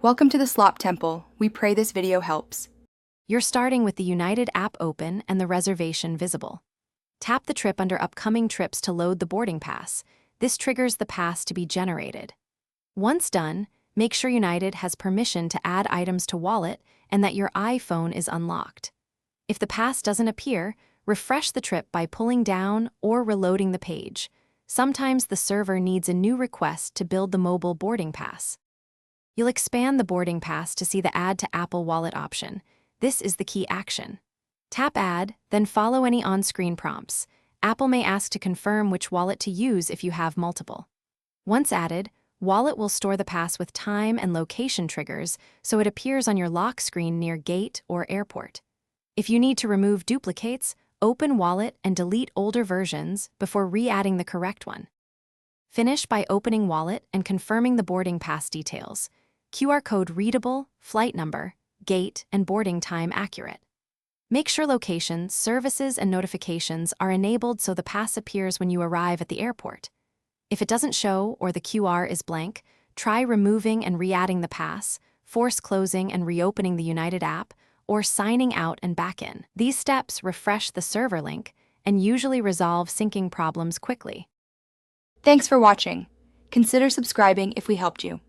Welcome to the Slop Temple. We pray this video helps. You're starting with the United app open and the reservation visible. Tap the trip under Upcoming Trips to load the boarding pass. This triggers the pass to be generated. Once done, make sure United has permission to add items to wallet and that your iPhone is unlocked. If the pass doesn't appear, refresh the trip by pulling down or reloading the page. Sometimes the server needs a new request to build the mobile boarding pass. You'll expand the boarding pass to see the Add to Apple Wallet option. This is the key action. Tap Add, then follow any on-screen prompts. Apple may ask to confirm which wallet to use if you have multiple. Once added, Wallet will store the pass with time and location triggers so it appears on your lock screen near gate or airport. If you need to remove duplicates, open Wallet and delete older versions before re-adding the correct one. Finish by opening Wallet and confirming the boarding pass details. QR code readable, flight number, gate, and boarding time accurate. Make sure location, services, and notifications are enabled so the pass appears when you arrive at the airport. If it doesn't show or the QR is blank, try removing and re-adding the pass, force closing and reopening the United app, or signing out and back in. These steps refresh the server link and usually resolve syncing problems quickly. Thanks for watching. Consider subscribing if we helped you.